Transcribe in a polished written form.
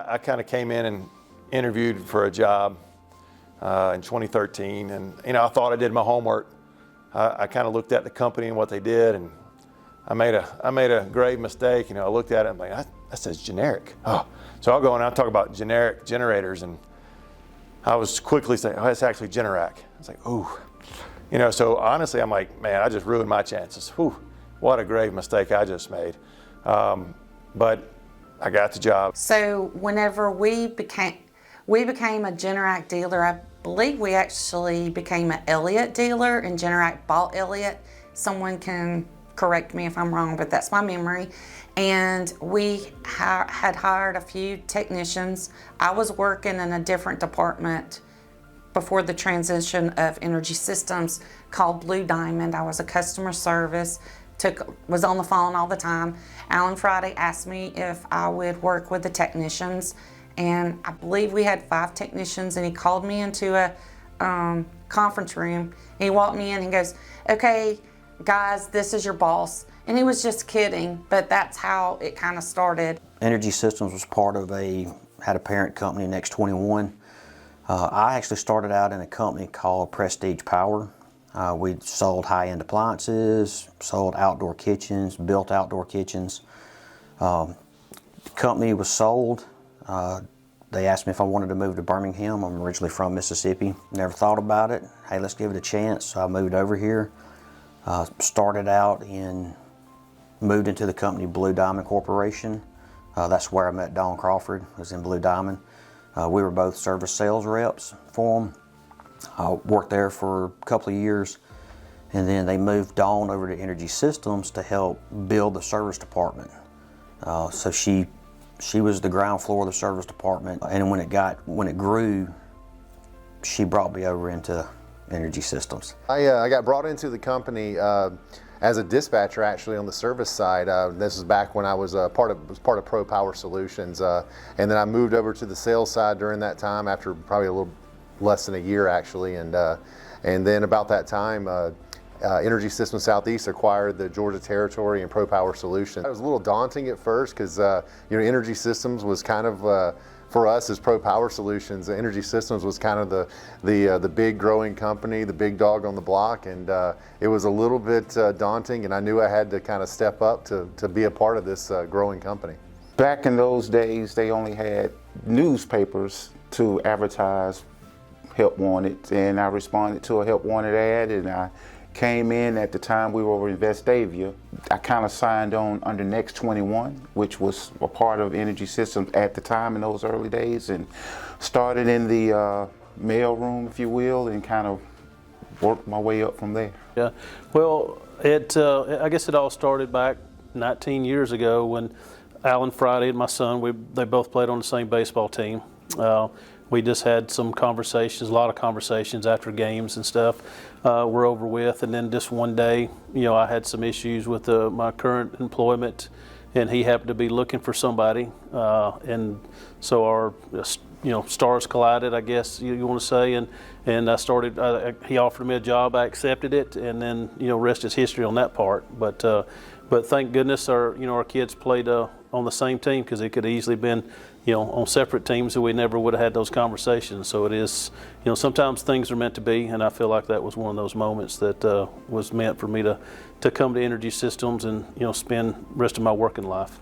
I kind of came in and interviewed for a job in 2013, and I thought I did my homework. I kind of looked at the company and what they did, and I made a grave mistake. I looked at it and I'm like, that says generic. Oh, so I'll go and I'll talk about generic generators, and I was quickly saying, oh, it's actually Generac. I was like, ooh. So honestly, I'm like, man, I just ruined my chances. Whew, what a grave mistake I just made. But I got the job. So whenever we became a Generac dealer, I believe we actually became an Elliott dealer, and Generac bought Elliott. Someone can correct me if I'm wrong, but that's my memory. And we had hired a few technicians. I was working in a different department before the transition of Energy Systems called Blue Diamond. I was a customer service, was on the phone all the time. Alan Friday asked me if I would work with the technicians, and I believe we had 5 technicians, and he called me into a conference room. He walked me in and goes, okay, guys, this is your boss. And he was just kidding, but that's how it kind of started. Energy Systems was had a parent company, Next 21. I actually started out in a company called Prestige Power. We sold high-end appliances, sold outdoor kitchens, built outdoor kitchens. The company was sold. They asked me if I wanted to move to Birmingham. I'm originally from Mississippi. Never thought about it. Hey, let's give it a chance. So I moved over here. Moved into the company Blue Diamond Corporation. That's where I met Don Crawford. I was in Blue Diamond. We were both service sales reps for them. I worked there for a couple of years, and then they moved Dawn over to Energy Systems to help build the service department. So she was the ground floor of the service department, and when it grew, she brought me over into Energy Systems. I got brought into the company as a dispatcher, actually, on the service side. This was back when I was part of Pro Power Solutions, and then I moved over to the sales side during that time after probably a little less than a year, actually, and then about that time, Energy Systems Southeast acquired the Georgia territory and Pro Power Solutions. It was a little daunting at first because Energy Systems was kind of for us as Pro Power Solutions, Energy Systems was kind of the big growing company, the big dog on the block, and it was a little bit daunting, and I knew I had to kind of step up to be a part of this growing company. Back in those days, they only had newspapers to advertise help wanted, and I responded to a help wanted ad, and I came in at the time we were over in Vestavia. I kind of signed on under Next 21, which was a part of Energy Systems at the time in those early days, and started in the mail room, if you will, and kind of worked my way up from there. Yeah, well, I guess it all started back 19 years ago when Alan Friday and my son, they both played on the same baseball team. We just had some conversations, a lot of conversations after games and stuff were over with. And then just one day, I had some issues with my current employment, and he happened to be looking for somebody. And so our, stars collided, I guess you want to say. And I started, he offered me a job, I accepted it, and then, rest is history on that part. But thank goodness our kids played on the same team, because it could have easily been on separate teams, and we never would have had those conversations. So it is, sometimes things are meant to be, and I feel like that was one of those moments that was meant for me to come to Energy Systems and spend the rest of my working life.